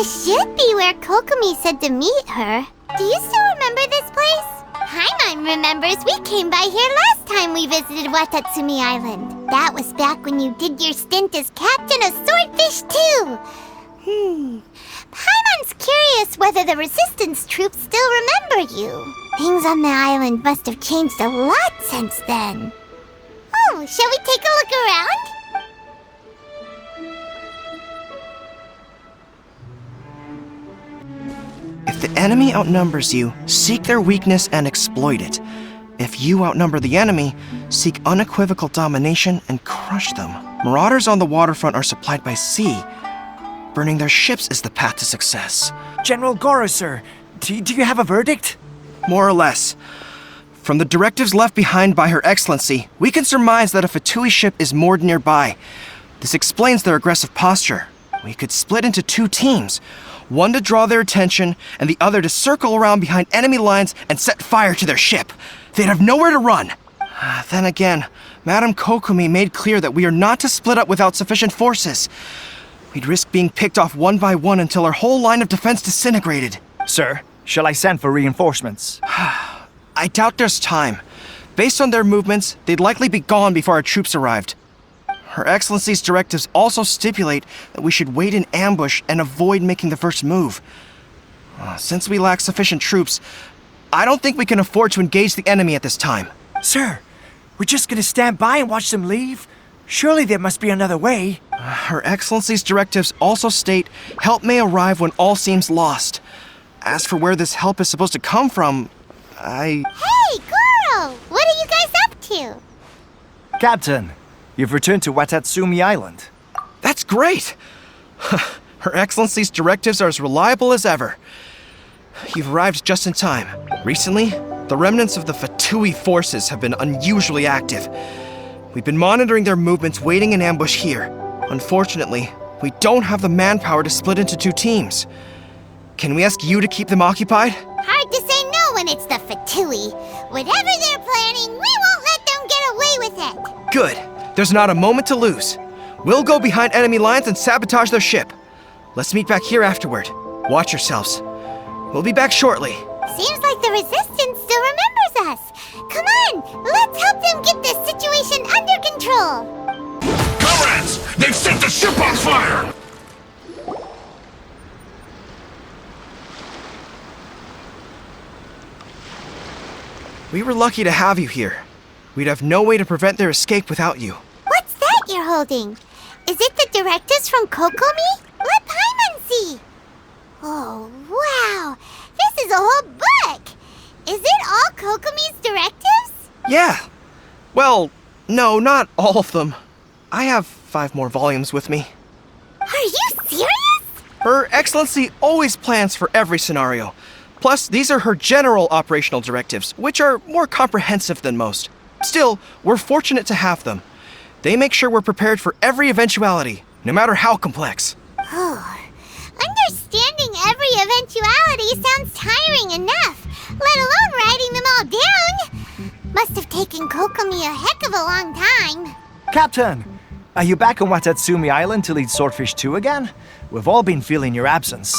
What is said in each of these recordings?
This should be where Kokomi said to meet her. Do you still remember this place? Paimon remembers we came by here last time we visited Watatsumi Island. That was back when you did your stint as captain of Swordfish too. Paimon's curious whether the resistance troops still remember you. Things on the island must have changed a lot since then. Oh, shall we take a look around? If the enemy outnumbers you, seek their weakness and exploit it. If you outnumber the enemy, seek unequivocal domination and crush them. Marauders on the waterfront are supplied by sea. Burning their ships is the path to success. General Goro, sir, do you have a verdict? More or less. From the directives left behind by Her Excellency, we can surmise that a Fatui ship is moored nearby. This explains their aggressive posture. We could split into two teams. One to draw their attention, and the other to circle around behind enemy lines and set fire to their ship. They'd have nowhere to run. Then again, Madame Kokomi made clear that we are not to split up without sufficient forces. We'd risk being picked off one by one until our whole line of defense disintegrated. Sir, shall I send for reinforcements? I doubt there's time. Based on their movements, they'd likely be gone before our troops arrived. Her Excellency's directives also stipulate that we should wait in ambush and avoid making the first move. Since we lack sufficient troops, I don't think we can afford to engage the enemy at this time. Sir, we're just gonna stand by and watch them leave? Surely there must be another way. Her Excellency's directives also state help may arrive when all seems lost. As for where this help is supposed to come from, Hey, Goro! What are you guys up to? Captain, you've returned to Watatsumi Island. That's great! Her Excellency's directives are as reliable as ever. You've arrived just in time. Recently, the remnants of the Fatui forces have been unusually active. We've been monitoring their movements, waiting in ambush here. Unfortunately, we don't have the manpower to split into two teams. Can we ask you to keep them occupied? Hard to say no when it's the Fatui. Whatever they're planning, we won't let them get away with it. Good. There's not a moment to lose. We'll go behind enemy lines and sabotage their ship. Let's meet back here afterward. Watch yourselves. We'll be back shortly. Seems like the Resistance still remembers us. Come on, let's help them get this situation under control. Comrades! They've set the ship on fire! We were lucky to have you here. We'd have no way to prevent their escape without you. What's that you're holding? Is it the directives from Kokomi? Let Paimon see. Oh, wow. This is a whole book. Is it all Kokomi's directives? Yeah. Well, no, not all of them. I have 5 more volumes with me. Are you serious? Her Excellency always plans for every scenario. Plus, these are her general operational directives, which are more comprehensive than most. Still, we're fortunate to have them. They make sure we're prepared for every eventuality, no matter how complex. Oh, understanding every eventuality sounds tiring enough, let alone writing them all down. Must have taken Kokomi a heck of a long time. Captain, are you back on Watatsumi Island to lead Swordfish 2 again? We've all been feeling your absence.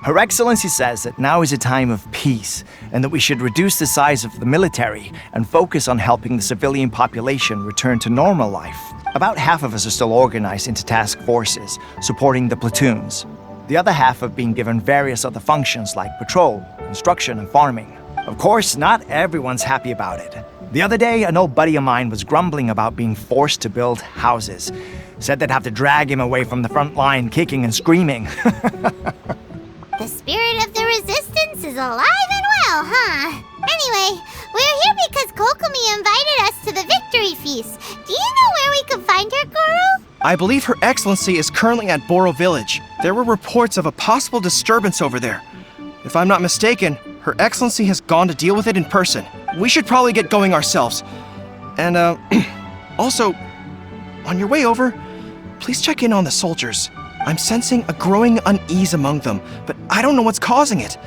Her Excellency says that now is a time of peace, and that we should reduce the size of the military and focus on helping the civilian population return to normal life. About half of us are still organized into task forces, supporting the platoons. The other half have been given various other functions like patrol, construction, and farming. Of course, not everyone's happy about it. The other day, an old buddy of mine was grumbling about being forced to build houses. Said they'd have to drag him away from the front line, kicking and screaming. The spirit of the Resistance is alive and well, huh? Anyway, we're here because Kokomi invited us to the Victory Feast. Do you know where we can find her, Goro? I believe Her Excellency is currently at Boro Village. There were reports of a possible disturbance over there. If I'm not mistaken, Her Excellency has gone to deal with it in person. We should probably get going ourselves. And, also, on your way over, please check in on the soldiers. I'm sensing a growing unease among them, but I don't know what's causing it.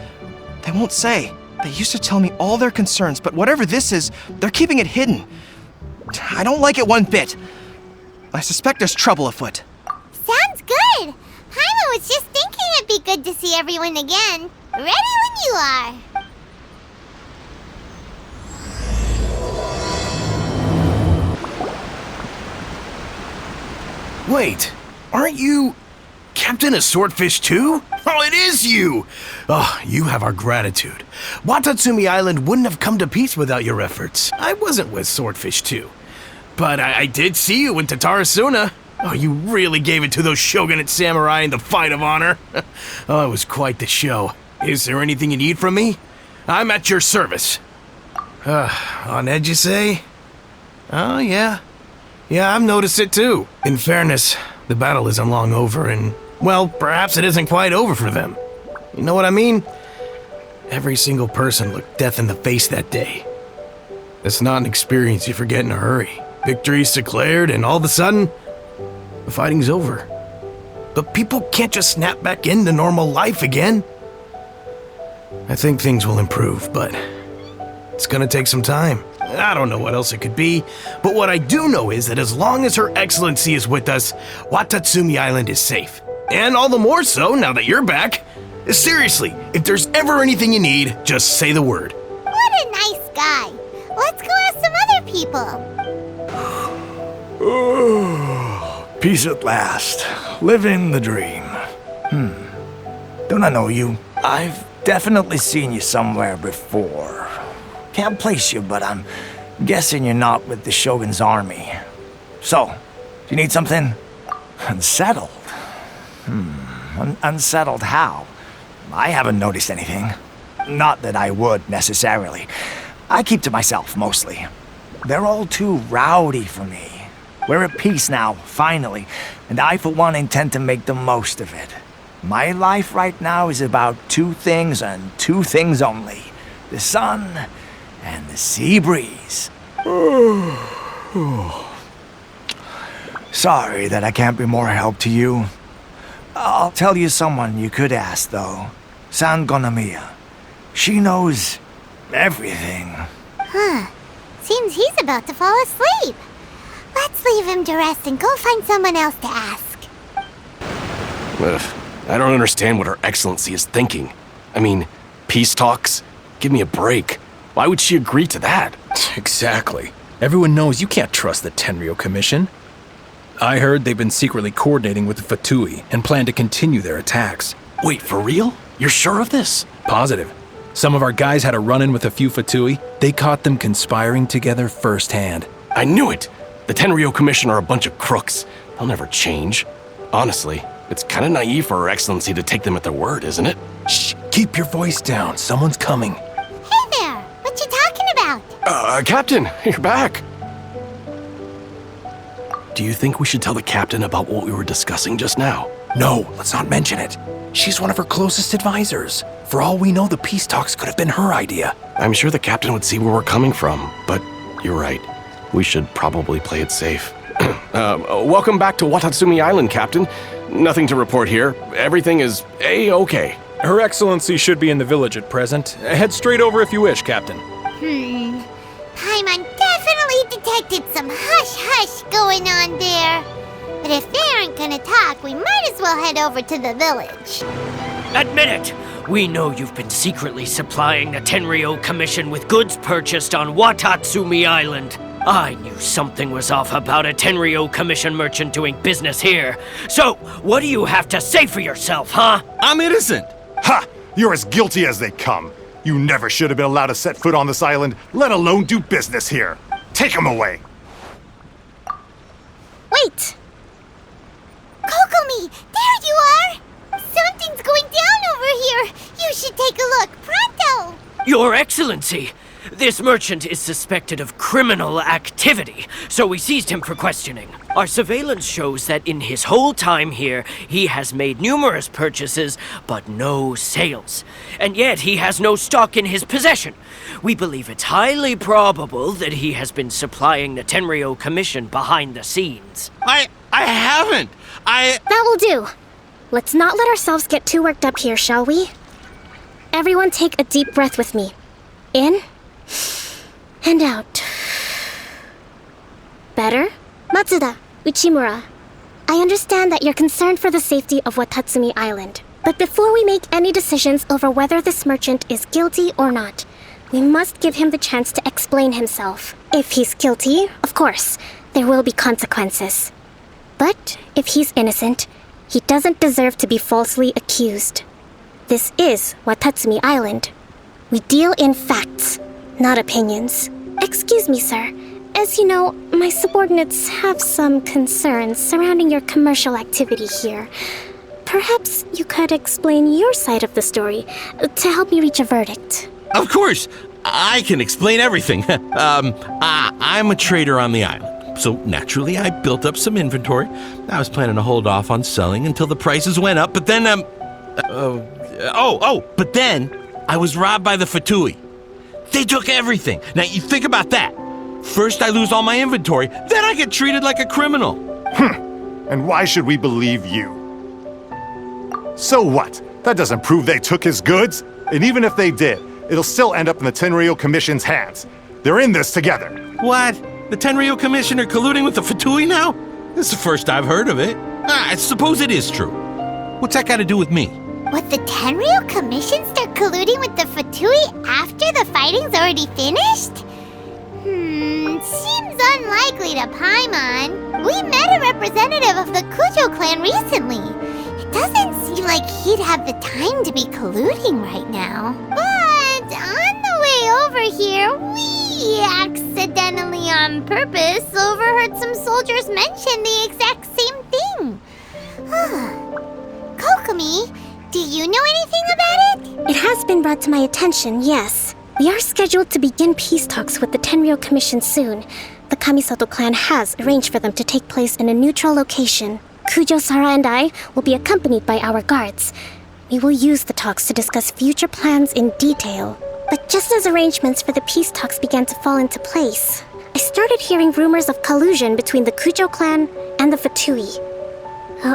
They won't say. They used to tell me all their concerns, but whatever this is, they're keeping it hidden. I don't like it one bit. I suspect there's trouble afoot. Sounds good. Paimon was just thinking it'd be good to see everyone again. Ready when you are. Wait, aren't you Captain of Swordfish too? Oh, it is you! Oh, you have our gratitude. Watatsumi Island wouldn't have come to peace without your efforts. I wasn't with Swordfish too. But I did see you in Tatarasuna. Oh, you really gave it to those shogunate samurai in the fight of honor. Oh, it was quite the show. Is there anything you need from me? I'm at your service. On edge, you say? Oh, yeah. Yeah, I've noticed it too. In fairness, the battle isn't long over and, well, perhaps it isn't quite over for them. You know what I mean? Every single person looked death in the face that day. It's not an experience you forget in a hurry. Victory's declared and all of a sudden, the fighting's over. But people can't just snap back into normal life again. I think things will improve, but it's gonna take some time. I don't know what else it could be, but what I do know is that as long as Her Excellency is with us, Watatsumi Island is safe. And all the more so now that you're back. Seriously, if there's ever anything you need, just say the word. What a nice guy. Let's go ask some other people. Peace at last. Living the dream. Don't I know you? I've definitely seen you somewhere before. Can't place you, but I'm guessing you're not with the Shogun's army. So, do you need something? Unsettled? Unsettled how? I haven't noticed anything. Not that I would, necessarily. I keep to myself, mostly. They're all too rowdy for me. We're at peace now, finally, and I, for one, intend to make the most of it. My life right now is about two things and two things only. The sun and the sea breeze. Sorry that I can't be more help to you. I'll tell you someone you could ask, though. San Gonamiya. She knows everything. Seems he's about to fall asleep. Let's leave him to rest and go find someone else to ask. Ugh, I don't understand what Her Excellency is thinking. I mean, peace talks? Give me a break. Why would she agree to that? Exactly. Everyone knows you can't trust the Tenryou Commission. I heard they've been secretly coordinating with the Fatui and plan to continue their attacks. Wait, for real? You're sure of this? Positive. Some of our guys had a run-in with a few Fatui. They caught them conspiring together firsthand. I knew it! The Tenryou Commission are a bunch of crooks. They'll never change. Honestly, it's kind of naive for Her Excellency to take them at their word, isn't it? Shh, keep your voice down. Someone's coming. Hey there, what you talking about? Captain, you're back. Do you think we should tell the captain about what we were discussing just now? No, let's not mention it. She's one of her closest advisors. For all we know, the peace talks could have been her idea. I'm sure the captain would see where we're coming from, but you're right. We should probably play it safe. Welcome back to Watatsumi Island, Captain. Nothing to report here. Everything is A-okay. Her Excellency should be in the village at present. Head straight over if you wish, Captain. Paimon definitely detected some hush-hush going on there. But if they aren't gonna talk, we might as well head over to the village. Admit it! We know you've been secretly supplying the Tenryou Commission with goods purchased on Watatsumi Island. I knew something was off about a Tenryou Commission merchant doing business here. So, what do you have to say for yourself, huh? I'm innocent! Ha! You're as guilty as they come. You never should have been allowed to set foot on this island, let alone do business here. Take him away! Wait! Kokomi, there you are! Something's going down over here! You should take a look, pronto! Your Excellency! This merchant is suspected of criminal activity, so we seized him for questioning. Our surveillance shows that in his whole time here, he has made numerous purchases, but no sales. And yet he has no stock in his possession. We believe it's highly probable that he has been supplying the Tenryou Commission behind the scenes. I haven't! That will do. Let's not let ourselves get too worked up here, shall we? Everyone take a deep breath with me. In and out. Better? Matsuda, Uchimura, I understand that you're concerned for the safety of Watatsumi Island. But before we make any decisions over whether this merchant is guilty or not, we must give him the chance to explain himself. If he's guilty, of course, there will be consequences. But if he's innocent, he doesn't deserve to be falsely accused. This is Watatsumi Island. We deal in facts, not opinions. Excuse me, sir. As you know, my subordinates have some concerns surrounding your commercial activity here. Perhaps you could explain your side of the story to help me reach a verdict. Of course, I can explain everything. I'm a trader on the island, so naturally I built up some inventory. I was planning to hold off on selling until the prices went up, but then, but then I was robbed by the Fatui. They took everything. Now you think about that. First I lose all my inventory, then I get treated like a criminal. And why should we believe you? So what? That doesn't prove they took his goods. And even if they did, it'll still end up in the Tenryo Commission's hands. They're in this together. What? The Tenryo Commission are colluding with the Fatui now? This is the first I've heard of it. I suppose it is true. What's that got to do with me? What, the Tenryo Commission start colluding with the Fatui after the fighting's already finished? Seems unlikely to Paimon. We met a representative of the Kujo clan recently. It doesn't seem like he'd have the time to be colluding right now. But on the way over here, we accidentally on purpose overheard some soldiers mention the exact same thing. Kokomi, do you know anything about it? It has been brought to my attention, yes. We are scheduled to begin peace talks with the Tenryo Commission soon. The Kamisato clan has arranged for them to take place in a neutral location. Kujo, Sara, and I will be accompanied by our guards. We will use the talks to discuss future plans in detail. But just as arrangements for the peace talks began to fall into place, I started hearing rumors of collusion between the Kujo clan and the Fatui.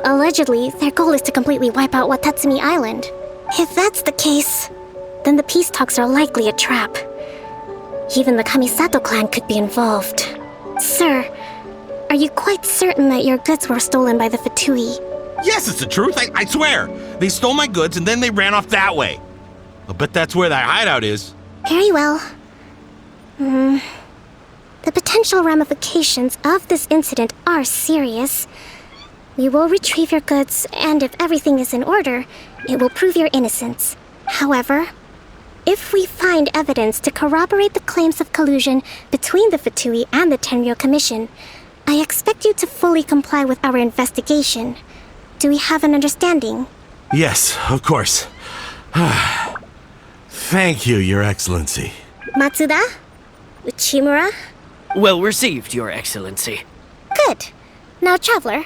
Allegedly, their goal is to completely wipe out Watatsumi Island. If that's the case, then the peace talks are likely a trap. Even the Kamisato clan could be involved. Sir, are you quite certain that your goods were stolen by the Fatui? Yes, it's the truth. I swear. They stole my goods and then they ran off that way. I'll bet that's where that hideout is. Very well. The potential ramifications of this incident are serious. We will retrieve your goods, and if everything is in order, it will prove your innocence. However, if we find evidence to corroborate the claims of collusion between the Fatui and the Tenryo Commission, I expect you to fully comply with our investigation. Do we have an understanding? Yes, of course. Thank you, Your Excellency. Matsuda? Uchimura? Well received, Your Excellency. Good. Now, Traveler,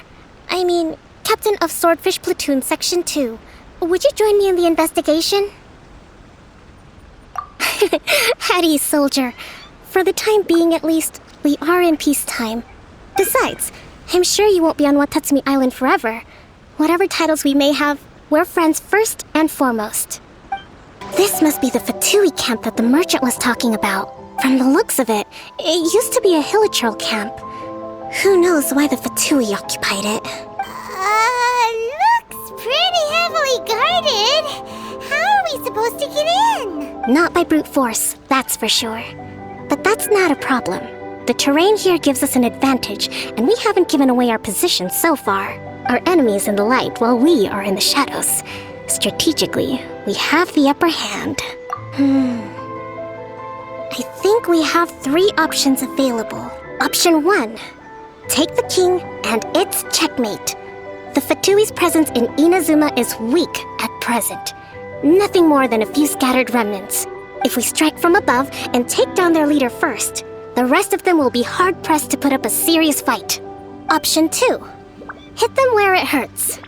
Captain of Swordfish Platoon Section 2, would you join me in the investigation? At ease, soldier. For the time being, at least, we are in peacetime. Besides, I'm sure you won't be on Watatsumi Island forever. Whatever titles we may have, we're friends first and foremost. This must be the Fatui camp that the merchant was talking about. From the looks of it, it used to be a hilichurl camp. Who knows why the Fatui occupied it? Looks pretty heavily guarded. How are we supposed to get in? Not by brute force, that's for sure. But that's not a problem. The terrain here gives us an advantage, and we haven't given away our position so far. Our enemy is in the light while we are in the shadows. Strategically, we have the upper hand. I think we have 3 options available. Option 1. Take the king, and it's checkmate. The Fatui's presence in Inazuma is weak at present. Nothing more than a few scattered remnants. If we strike from above and take down their leader first, the rest of them will be hard-pressed to put up a serious fight. Option 2. Hit them where it hurts.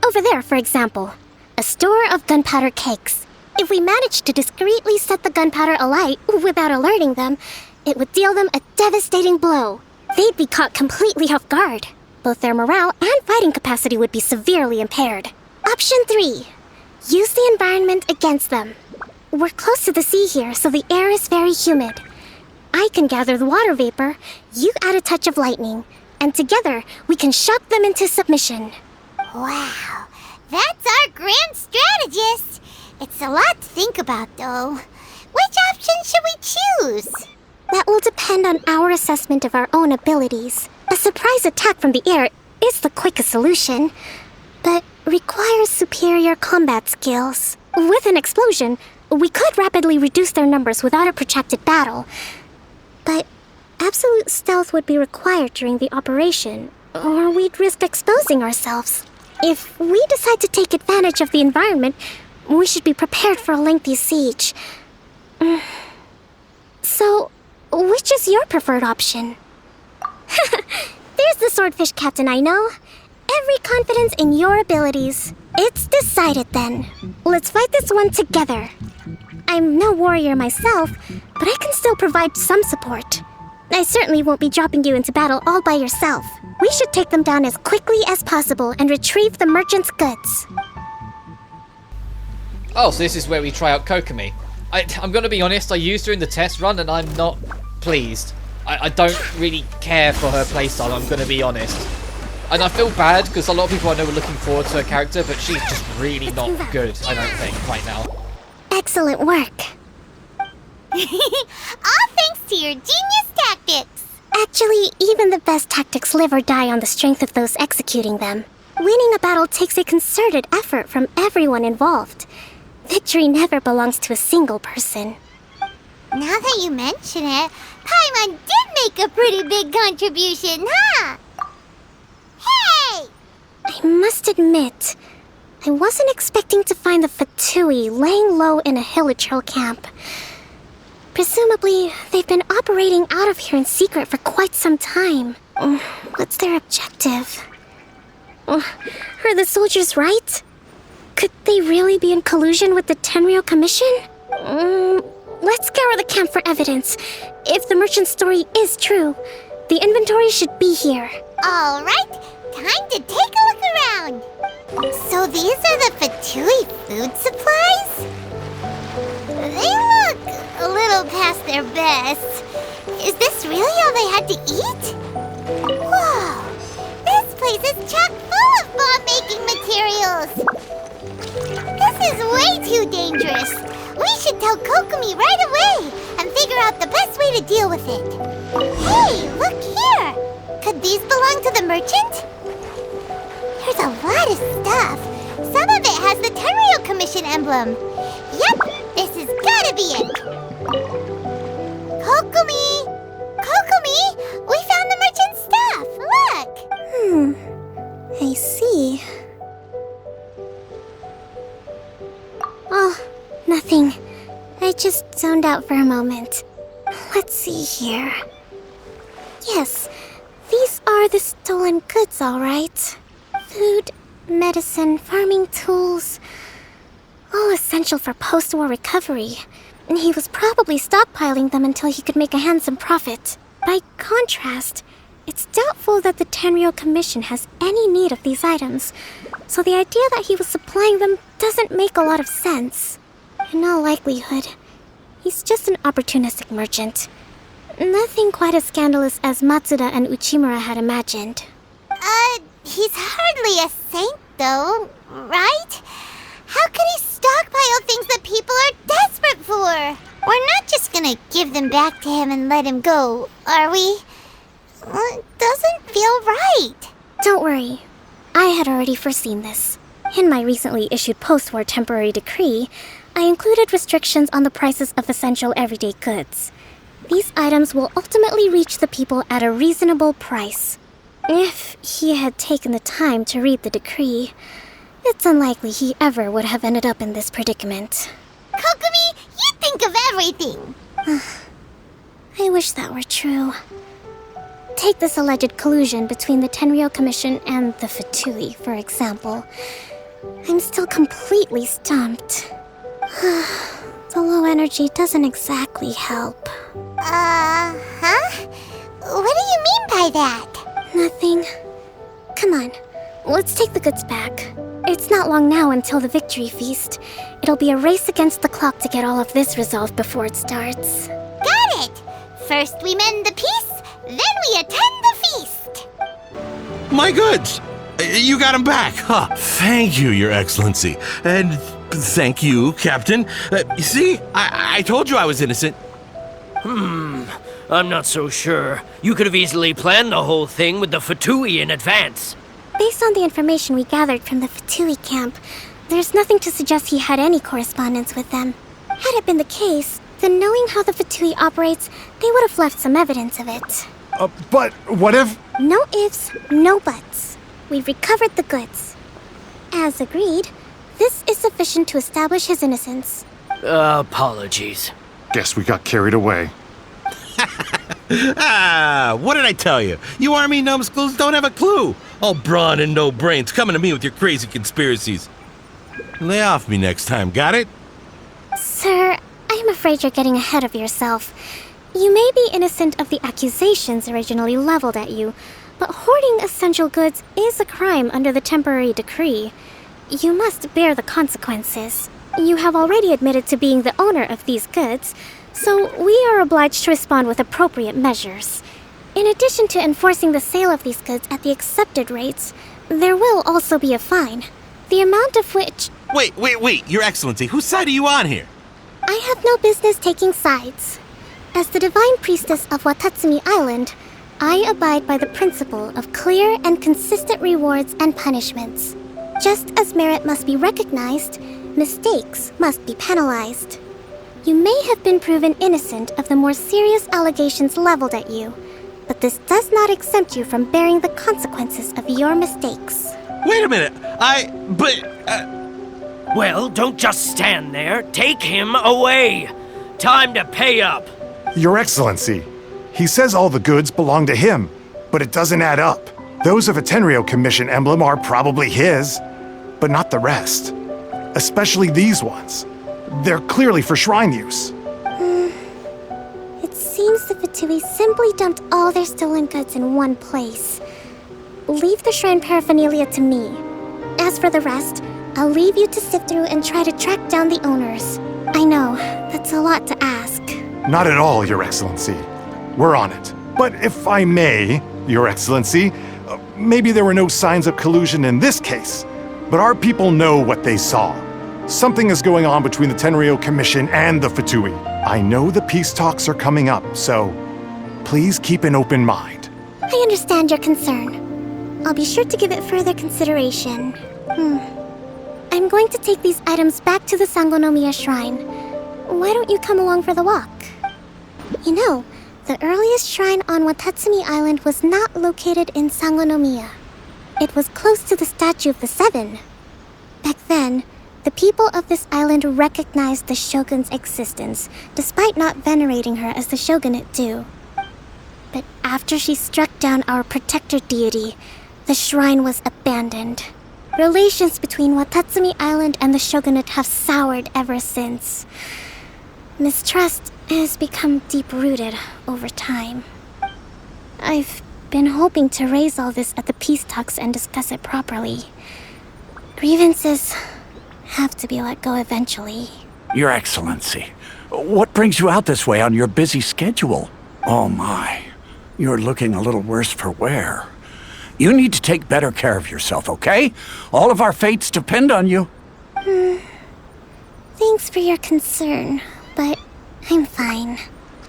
Over there, for example. A store of gunpowder cakes. If we manage to discreetly set the gunpowder alight without alerting them, it would deal them a devastating blow. They'd be caught completely off guard. Both their morale and fighting capacity would be severely impaired. Option 3. Use the environment against them. We're close to the sea here, so the air is very humid. I can gather the water vapor, you add a touch of lightning, and together we can shock them into submission. Wow, That's our grand strategist. It's a lot to think about, though. Which option should we choose? That will depend on our assessment of our own abilities. A surprise attack from the air is the quickest solution, but requires superior combat skills. With an explosion, we could rapidly reduce their numbers without a protracted battle, but absolute stealth would be required during the operation, or we'd risk exposing ourselves. If we decide to take advantage of the environment, we should be prepared for a lengthy siege. So, which is your preferred option? There's the Swordfish Captain I know. Every confidence in your abilities. It's decided then. Let's fight this one together. I'm no warrior myself, but I can still provide some support. I certainly won't be dropping you into battle all by yourself. We should take them down as quickly as possible and retrieve the merchant's goods. Oh, so this is where we try out Kokomi. I'm gonna be honest, I used her in the test run and I'm not pleased. I don't really care for her playstyle, I'm gonna be honest. And I feel bad because a lot of people I know are looking forward to her character, but she's just really not good, I don't think, right now. Excellent work. All thanks to your genius tactics. Actually, even the best tactics live or die on the strength of those executing them. Winning a battle takes a concerted effort from everyone involved. Victory never belongs to a single person. Now that you mention it, Paimon did make a pretty big contribution, huh? Hey! I must admit, I wasn't expecting to find the Fatui laying low in a Hilichurl camp. Presumably, they've been operating out of here in secret for quite some time. What's their objective? Are the soldiers right? Could they really be in collusion with the Tenryou Commission? Let's scour the camp for evidence. If the merchant's story is true, the inventory should be here. All right, time to take a look around. So these are the Fatui food supplies? They look a little past their best. Is this really all they had to eat? Whoa, this place is chock full of bomb-making materials. This is way too dangerous. We should tell Kokomi right away and figure out the best way to deal with it. Hey, look here. Could these belong to the merchant? There's a lot of stuff. Some of it has the Tenryou Commission emblem. Yep, this has gotta be it. Kokomi! Kokomi! We found the merchant's stuff. Look! I see. Oh, nothing. I just zoned out for a moment. Let's see here. Yes, these are the stolen goods, all right. Food, medicine, farming tools. All essential for post-war recovery. And he was probably stockpiling them until he could make a handsome profit. By contrast, it's doubtful that the Tenryou Commission has any need of these items, so the idea that he was supplying them doesn't make a lot of sense. In all likelihood, he's just an opportunistic merchant. Nothing quite as scandalous as Matsuda and Uchimura had imagined. He's hardly a saint, though, right? How could he stockpile things that people are desperate for? We're not just gonna give them back to him and let him go, are we? It doesn't feel right. Don't worry. I had already foreseen this. In my recently issued post-war temporary decree, I included restrictions on the prices of essential everyday goods. These items will ultimately reach the people at a reasonable price. If he had taken the time to read the decree, it's unlikely he ever would have ended up in this predicament. Kokomi, you think of everything! I wish that were true. Take this alleged collusion between the Tenryou Commission and the Fatui, for example. I'm still completely stumped. The low energy doesn't exactly help. Huh? What do you mean by that? Nothing. Come on, let's take the goods back. It's not long now until the victory feast. It'll be a race against the clock to get all of this resolved before it starts. Got it! First we mend the peace, then we attend the feast! My goods! You got him back. Huh. Thank you, Your Excellency. And thank you, Captain. You see, I told you I was innocent. I'm not so sure. You could have easily planned the whole thing with the Fatui in advance. Based on the information we gathered from the Fatui camp, there's nothing to suggest he had any correspondence with them. Had it been the case, then knowing how the Fatui operates, they would have left some evidence of it. But what if... No ifs, no buts. We've recovered the goods. As agreed, this is sufficient to establish his innocence. Apologies. Guess we got carried away. What did I tell you? You army numbskulls don't have a clue. All brawn and no brains coming to me with your crazy conspiracies. Lay off me next time, got it? Sir, I'm afraid you're getting ahead of yourself. You may be innocent of the accusations originally leveled at you, but hoarding essential goods is a crime under the temporary decree. You must bear the consequences. You have already admitted to being the owner of these goods, so we are obliged to respond with appropriate measures. In addition to enforcing the sale of these goods at the accepted rates, there will also be a fine, the amount of which... Wait, Your Excellency, whose side are you on here? I have no business taking sides. As the Divine Priestess of Watatsumi Island, I abide by the principle of clear and consistent rewards and punishments. Just as merit must be recognized, mistakes must be penalized. You may have been proven innocent of the more serious allegations leveled at you, but this does not exempt you from bearing the consequences of your mistakes. Wait a minute, Well, don't just stand there. Take him away. Time to pay up. Your Excellency, he says all the goods belong to him, but it doesn't add up. Those of a Tenryo Commission emblem are probably his, but not the rest. Especially these ones. They're clearly for shrine use. It seems the Fatui simply dumped all their stolen goods in one place. Leave the shrine paraphernalia to me. As for the rest, I'll leave you to sift through and try to track down the owners. I know, that's a lot to ask. Not at all, Your Excellency. We're on it. But if I may, Your Excellency, maybe there were no signs of collusion in this case, but our people know what they saw. Something is going on between the Tenryo Commission and the Fatui. I know the peace talks are coming up, so please keep an open mind. I understand your concern. I'll be sure to give it further consideration. I'm going to take these items back to the Sangonomiya Shrine. Why don't you come along for the walk? You know, the earliest shrine on Watatsumi Island was not located in Sangonomiya. It was close to the Statue of the Seven. Back then, the people of this island recognized the shogun's existence, despite not venerating her as the shogunate do. But after she struck down our protector deity, the shrine was abandoned. Relations between Watatsumi Island and the shogunate have soured ever since. Mistrust has become deep-rooted over time. I've been hoping to raise all this at the peace talks and discuss it properly. Grievances have to be let go eventually. Your Excellency, what brings you out this way on your busy schedule? Oh my, you're looking a little worse for wear. You need to take better care of yourself, okay? All of our fates depend on you. Thanks for your concern, but I'm fine.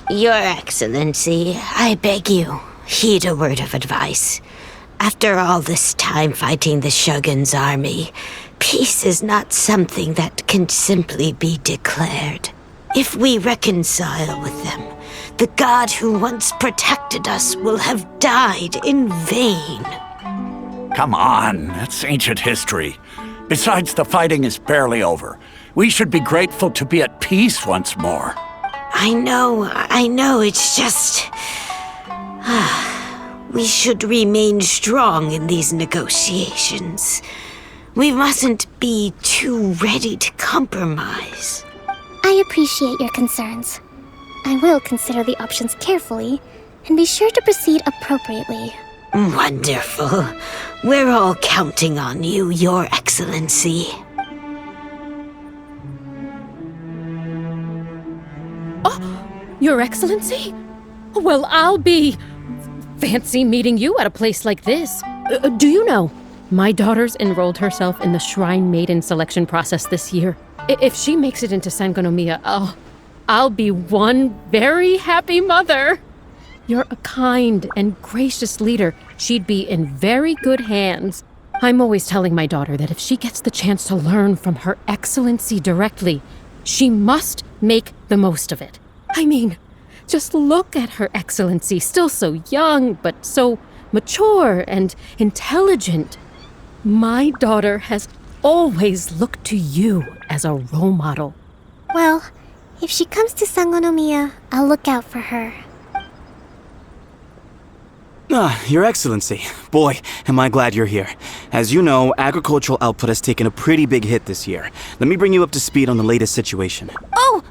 Your Excellency, I beg you, heed a word of advice. After all this time fighting the Shogun's army, peace is not something that can simply be declared. If we reconcile with them, the god who once protected us will have died in vain. Come on, that's ancient history. Besides, the fighting is barely over. We should be grateful to be at peace once more. I know, it's just... we should remain strong in these negotiations. We mustn't be too ready to compromise. I appreciate your concerns. I will consider the options carefully and be sure to proceed appropriately. Wonderful. We're all counting on you, Your Excellency. Your Excellency? Well, I'll be... fancy meeting you at a place like this. Do you know, My daughter's enrolled herself in the Shrine Maiden selection process this year. If she makes it into Sangonomiya, I'll be one very happy mother. You're a kind and gracious leader. She'd be in very good hands. I'm always telling my daughter that if she gets the chance to learn from Her Excellency directly, she must make the most of it. I mean, just look at Her Excellency, still so young, but so mature and intelligent. My daughter has always looked to you as a role model. Well, if she comes to Sangonomiya, I'll look out for her. Your Excellency. Boy, am I glad you're here. As you know, agricultural output has taken a pretty big hit this year. Let me bring you up to speed on the latest situation. Oh,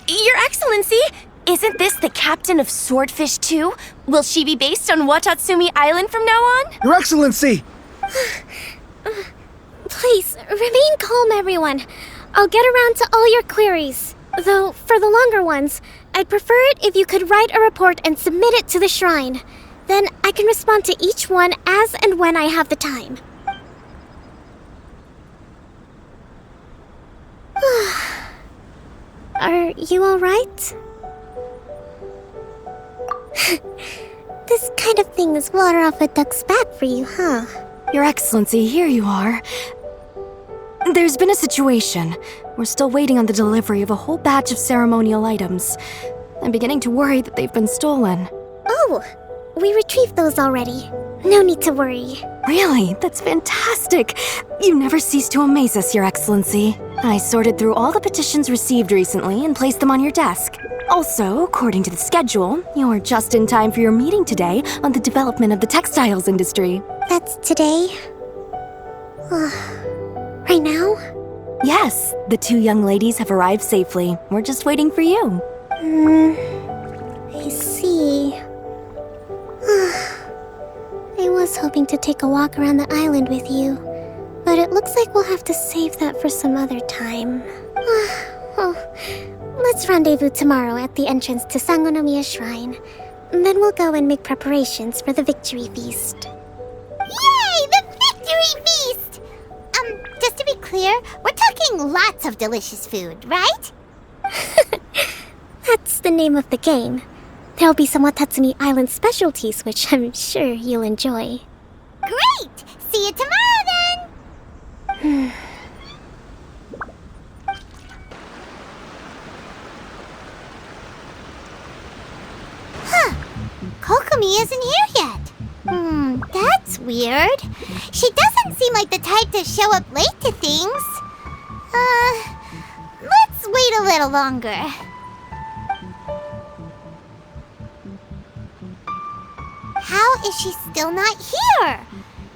Your Excellency! Isn't this the captain of Swordfish 2? Will she be based on Watatsumi Island from now on? Your Excellency! Please, remain calm, everyone. I'll get around to all your queries. Though, for the longer ones, I'd prefer it if you could write a report and submit it to the shrine. Then I can respond to each one as and when I have the time. Are you alright? This kind of thing is water off a duck's back for you, huh? Your Excellency, here you are. There's been a situation. We're still waiting on the delivery of a whole batch of ceremonial items. I'm beginning to worry that they've been stolen. Oh, we retrieved those already. No need to worry. Really? That's fantastic. You never cease to amaze us, Your Excellency. I sorted through all the petitions received recently and placed them on your desk. Also, according to the schedule, you're just in time for your meeting today on the development of the textiles industry. That's today? Right now? Yes, the two young ladies have arrived safely. We're just waiting for you. I see. I was hoping to take a walk around the island with you, but it looks like we'll have to save that for some other time. Let's rendezvous tomorrow at the entrance to Sangonomiya Shrine. Then we'll go and make preparations for the victory feast. Yay! The victory feast! Just to be clear, we're talking lots of delicious food, right? That's the name of the game. There'll be some Watatsumi Island specialties, which I'm sure you'll enjoy. Great! See you tomorrow, then! Kokomi isn't here yet. That's weird. She doesn't seem like the type to show up late to things. Let's wait a little longer. How is she still not here?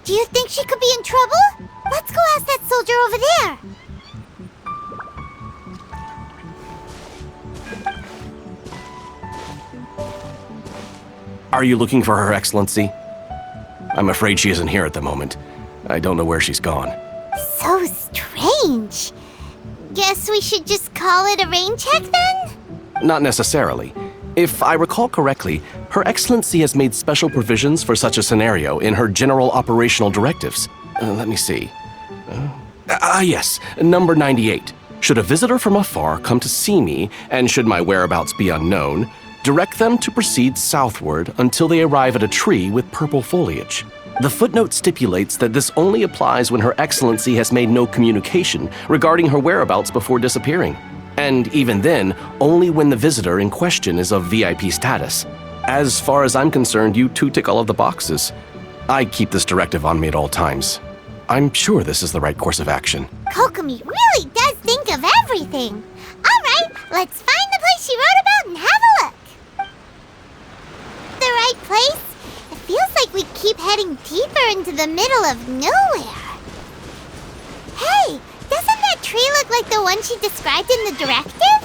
Do you think she could be in trouble? Let's go ask that soldier over there. Are you looking for Her Excellency? I'm afraid she isn't here at the moment. I don't know where she's gone. So strange. Guess we should just call it a rain check then? Not necessarily. If I recall correctly, Her Excellency has made special provisions for such a scenario in her general operational directives. Let me see. Yes, number 98. Should a visitor from afar come to see me, and should my whereabouts be unknown, direct them to proceed southward until they arrive at a tree with purple foliage. The footnote stipulates that this only applies when Her Excellency has made no communication regarding her whereabouts before disappearing. And even then, only when the visitor in question is of VIP status. As far as I'm concerned, you two tick all of the boxes. I keep this directive on me at all times. I'm sure this is the right course of action. Kokomi really does think of everything. All right, let's find the place she wrote about and have a look. The right place? It feels like we keep heading deeper into the middle of nowhere. Hey, doesn't that tree look like the one she described in the directive?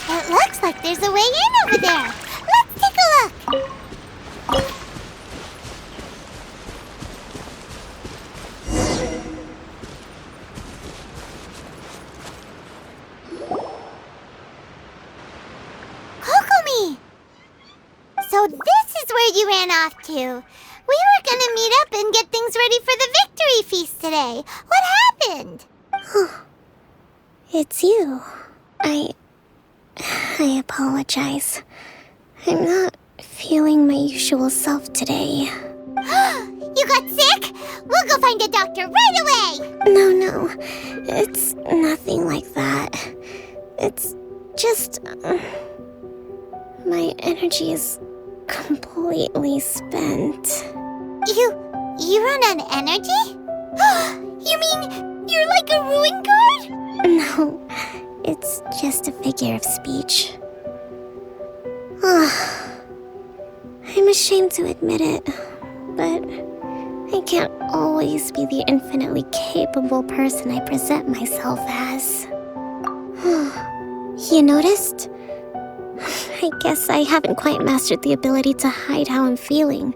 It looks like there's a way in over there. Let's take a look. Kokomi! So this is where you ran off to. We were gonna meet up and get things ready for the victory feast today. What happened? It's you. I apologize. I'm not feeling my usual self today. You got sick? We'll go find a doctor right away! No. It's nothing like that. It's just... my energy is completely spent. You run on energy? You mean you're like a ruin guard? No, it's just a figure of speech. I'm ashamed to admit it, but I can't always be the infinitely capable person I present myself as. You noticed? I guess I haven't quite mastered the ability to hide how I'm feeling.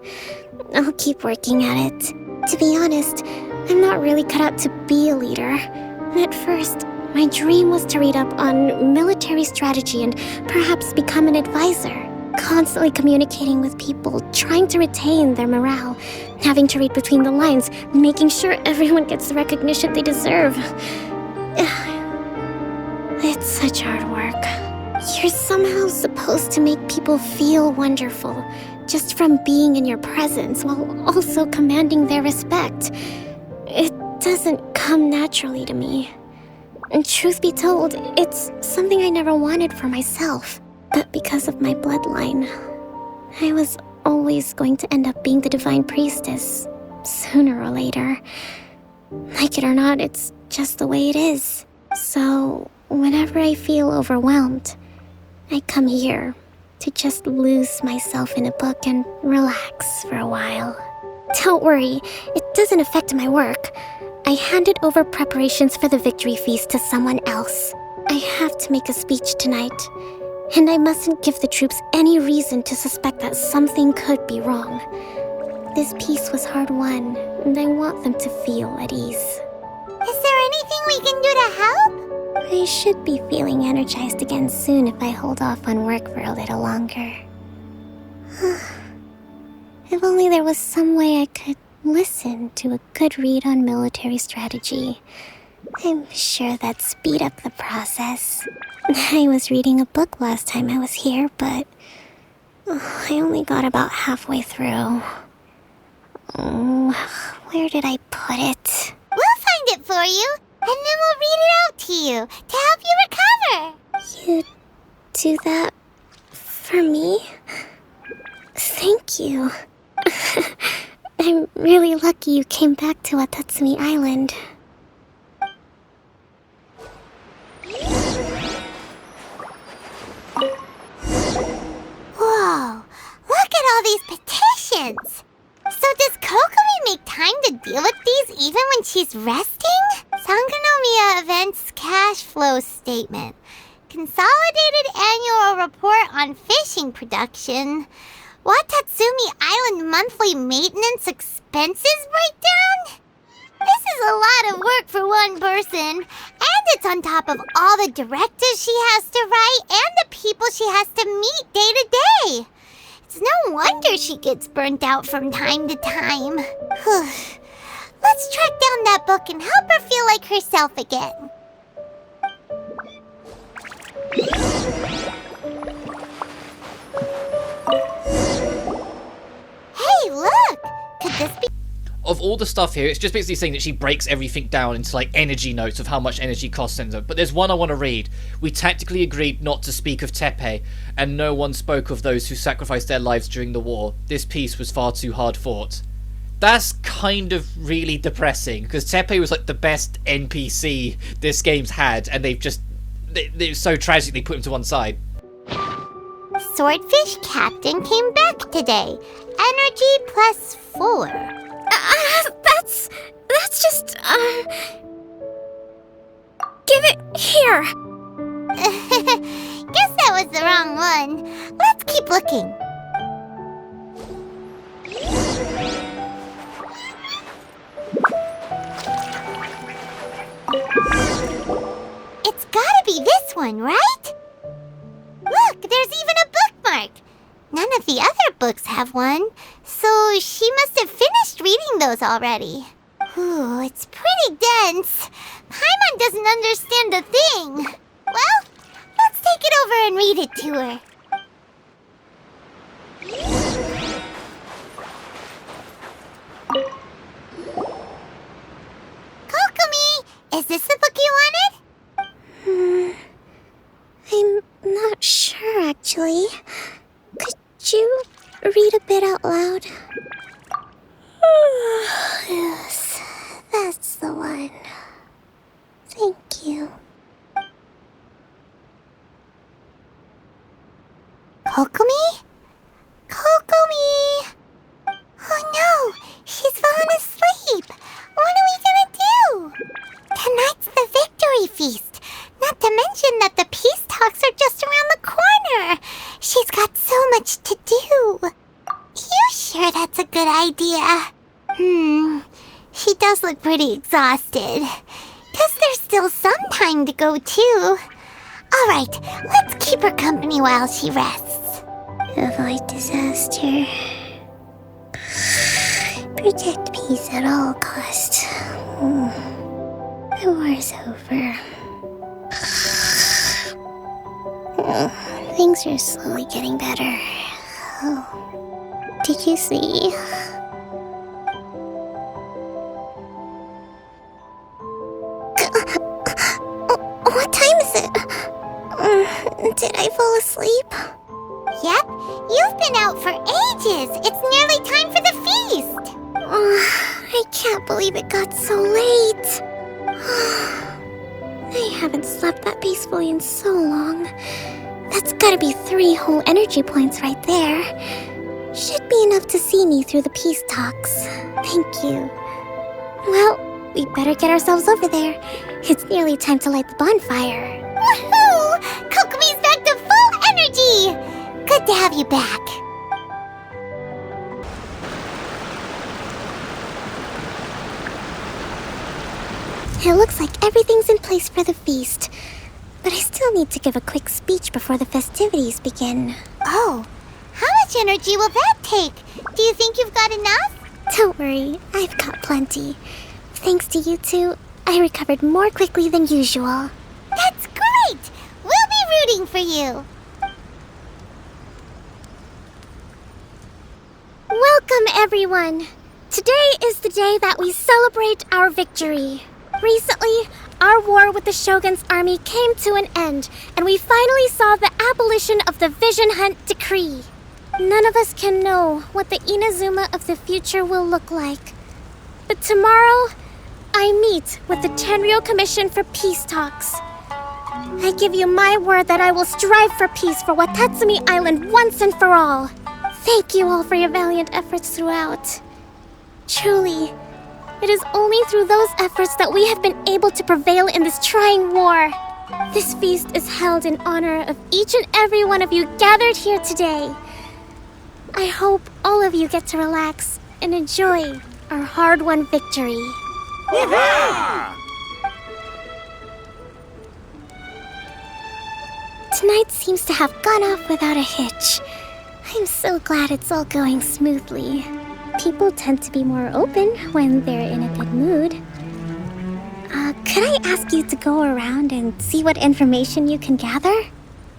I'll keep working at it. To be honest, I'm not really cut out to be a leader. At first, my dream was to read up on military strategy and perhaps become an advisor. Constantly communicating with people, trying to retain their morale, having to read between the lines, making sure everyone gets the recognition they deserve. It's such hard work. You're somehow supposed to make people feel wonderful, just from being in your presence, while also commanding their respect. It doesn't come naturally to me. And truth be told, it's something I never wanted for myself. But because of my bloodline, I was always going to end up being the divine priestess, sooner or later. Like it or not, it's just the way it is. So, whenever I feel overwhelmed, I come here to just lose myself in a book and relax for a while. Don't worry, it doesn't affect my work. I handed over preparations for the victory feast to someone else. I have to make a speech tonight, and I mustn't give the troops any reason to suspect that something could be wrong. This peace was hard-won, and I want them to feel at ease. Is there anything we can do to help? I should be feeling energized again soon if I hold off on work for a little longer. If only there was some way I could listen to a good read on military strategy. I'm sure that'd speed up the process. I was reading a book last time I was here, but I only got about halfway through. Where did I put it? We'll find it for you, and then we'll read it out to you to help you recover. You do that for me? Thank you. I'm really lucky you came back to Watatsumi Island. Whoa, look at all these petitions. So does Kokomi make time to deal with these even when she's resting? Sangonomiya Events Cash Flow Statement. Consolidated Annual Report on Fishing Production. Watatsumi Island Monthly Maintenance Expenses Breakdown? This is a lot of work for one person, and it's on top of all the directives she has to write and the people she has to meet day to day. It's no wonder she gets burnt out from time to time. Let's track down that book and help her feel like herself again. Hey, look! Could this be... Of all the stuff here, it's just basically saying that she breaks everything down into like energy notes of how much energy costs in them. But there's one I want to read. We tactically agreed not to speak of Tepe, and no one spoke of those who sacrificed their lives during the war. This peace was far too hard fought. That's kind of really depressing, because Tepe was like the best NPC this game's had, and they've just... They so tragically put him to one side. Swordfish Captain came back today. Energy +4. That's just, give it here. Guess that was the wrong one. Let's keep looking. It's gotta be this one, right? Look, there's even a bookmark. None of the other books have one, so she must have those already. Ooh, it's pretty dense. Paimon doesn't understand a thing. Well, let's take it over and read it to her. Kokomi, is this the book you wanted? I'm not sure, actually. Could you read a bit out loud? Yes, that's the one. Thank you. Kokomi? Kokomi! Oh no, she's fallen asleep. What are we gonna do? Tonight's the victory feast. Not to mention that the peace talks are just around the corner. She's got so much to do. You sure that's a good idea? She does look pretty exhausted. Guess there's still some time to go too. Alright, let's keep her company while she rests. Avoid disaster. Protect peace at all costs. The war's over. Things are slowly getting better. Oh. Did you see? What time is it? Did I fall asleep? Yep, you've been out for ages. It's nearly time for the feast. I can't believe it got so late. I haven't slept that peacefully in so long. That's gotta be 3 whole energy points right there. Should be enough to see me through the peace talks. Thank you. Well, we better get ourselves over there. It's nearly time to light the bonfire. Woohoo! Kokomi's back to full energy! Good to have you back. It looks like everything's in place for the feast. But I still need to give a quick speech before the festivities begin. Oh, how much energy will that take? Do you think you've got enough? Don't worry, I've got plenty. Thanks to you two, I recovered more quickly than usual. That's great! We'll be rooting for you. Welcome, everyone. Today is the day that we celebrate our victory. Recently, our war with the Shogun's army came to an end, and we finally saw the abolition of the Vision Hunt Decree. None of us can know what the Inazuma of the future will look like. But tomorrow, I meet with the Tenryou Commission for peace talks. I give you my word that I will strive for peace for Watatsumi Island once and for all. Thank you all for your valiant efforts throughout. Truly, it is only through those efforts that we have been able to prevail in this trying war. This feast is held in honor of each and every one of you gathered here today. I hope all of you get to relax and enjoy our hard-won victory. Tonight seems to have gone off without a hitch. I'm so glad it's all going smoothly. People tend to be more open when they're in a good mood. Could I ask you to go around and see what information you can gather?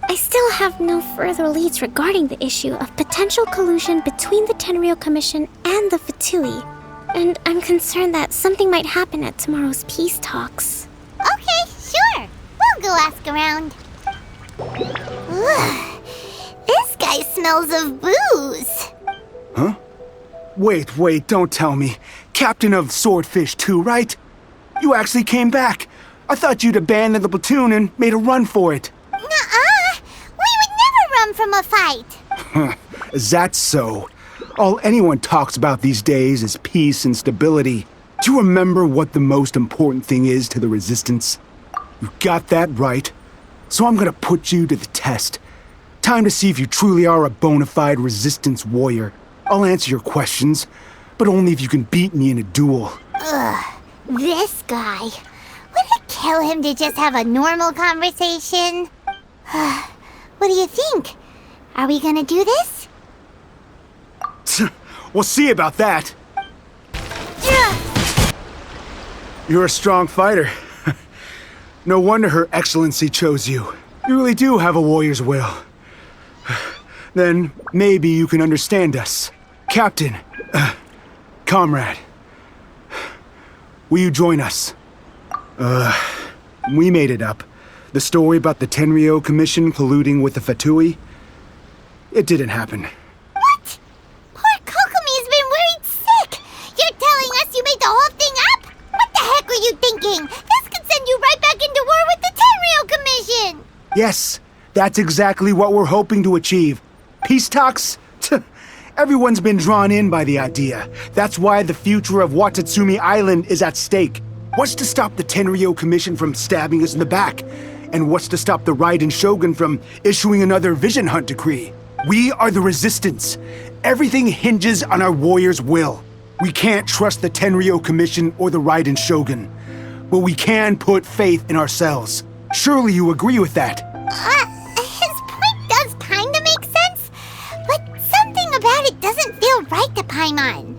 I still have no further leads regarding the issue of potential collusion between the Tenryou Commission and the Fatui, and I'm concerned that something might happen at tomorrow's peace talks. Okay, sure. We'll go ask around. Ugh, this guy smells of booze. Huh? Wait, don't tell me. Captain of Swordfish 2, right? You actually came back. I thought you'd abandoned the platoon and made a run for it. Nuh-uh. We would never run from a fight. Is that so? All anyone talks about these days is peace and stability. Do you remember what the most important thing is to the Resistance? You got that right. So I'm gonna put you to the test. Time to see if you truly are a bona fide Resistance warrior. I'll answer your questions, but only if you can beat me in a duel. Ugh, this guy. Would it kill him to just have a normal conversation? What do you think? Are we gonna do this? We'll see about that. You're a strong fighter. No wonder Her Excellency chose you. You really do have a warrior's will. Then maybe you can understand us. Captain, comrade, will you join us? We made it up. The story about the Tenryou Commission colluding with the Fatui, it didn't happen. What? Poor Kokomi's been worried sick. You're telling us you made the whole thing up? What the heck were you thinking? This could send you right back into war with the Tenryou Commission. Yes, that's exactly what we're hoping to achieve. Peace talks? Everyone's been drawn in by the idea. That's why the future of Watatsumi Island is at stake. What's to stop the Tenryou Commission from stabbing us in the back? And what's to stop the Raiden Shogun from issuing another Vision Hunt decree? We are the Resistance. Everything hinges on our warrior's will. We can't trust the Tenryou Commission or the Raiden Shogun. But we can put faith in ourselves. Surely you agree with that? His point does kinda make sense, but something about it doesn't feel right to Paimon.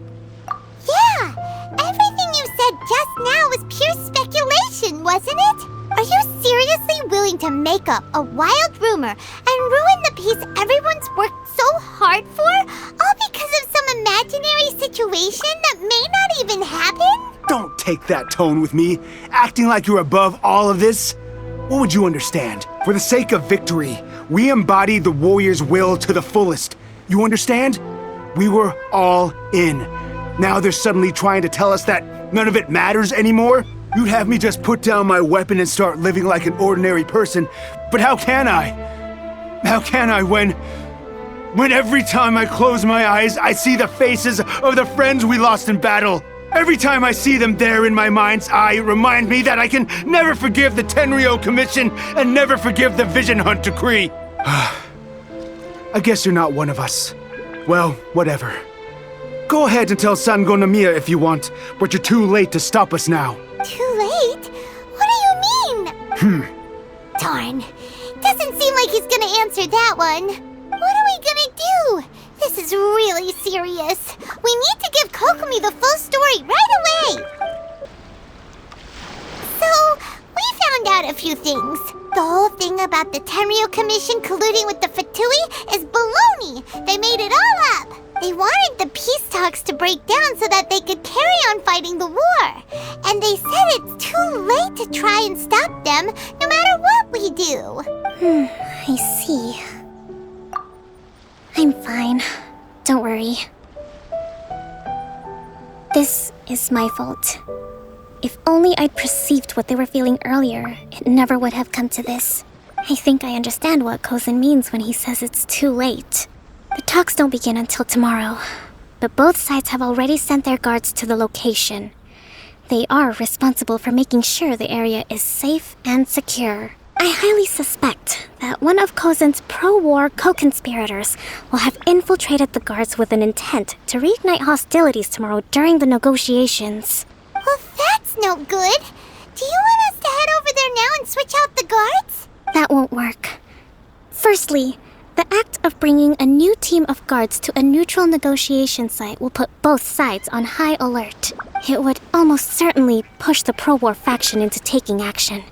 Yeah, everything you said just now was pure speculation, wasn't it? Are you seriously willing to make up a wild rumor and ruin the peace everyone's worked so hard for, all because of some imaginary situation that may not even happen? Don't take that tone with me, acting like you're above all of this. What would you understand? For the sake of victory, we embodied the warrior's will to the fullest. You understand? We were all in. Now they're suddenly trying to tell us that none of it matters anymore? You'd have me just put down my weapon and start living like an ordinary person, but how can I? How can I when every time I close my eyes, I see the faces of the friends we lost in battle? Every time I see them there in my mind's eye, it reminds me that I can never forgive the Tenryou Commission and never forgive the Vision Hunt decree. I guess you're not one of us. Well, whatever. Go ahead and tell Sango Nomiya if you want, but you're too late to stop us now. Too late? What do you mean? Darn. Doesn't seem like he's gonna answer that one. What are we gonna do? This is really serious. We need to give Kokomi the full story right away. So, we found out a few things. The whole thing about the Tenryou Commission colluding with the Fatui is baloney. They made it all up. They wanted the peace talks to break down so that they could carry on fighting the war. And they said it's too late to try and stop them, no matter what we do. I see. I'm fine. Don't worry. This is my fault. If only I'd perceived what they were feeling earlier, it never would have come to this. I think I understand what Kozin means when he says it's too late. The talks don't begin until tomorrow, but both sides have already sent their guards to the location. They are responsible for making sure the area is safe and secure. I highly suspect that one of Kozin's pro-war co-conspirators will have infiltrated the guards with an intent to reignite hostilities tomorrow during the negotiations. Well, that's no good. Do you want us to head over there now and switch out the guards? That won't work. Firstly, the act of bringing a new team of guards to a neutral negotiation site will put both sides on high alert. It would almost certainly push the pro-war faction into taking action.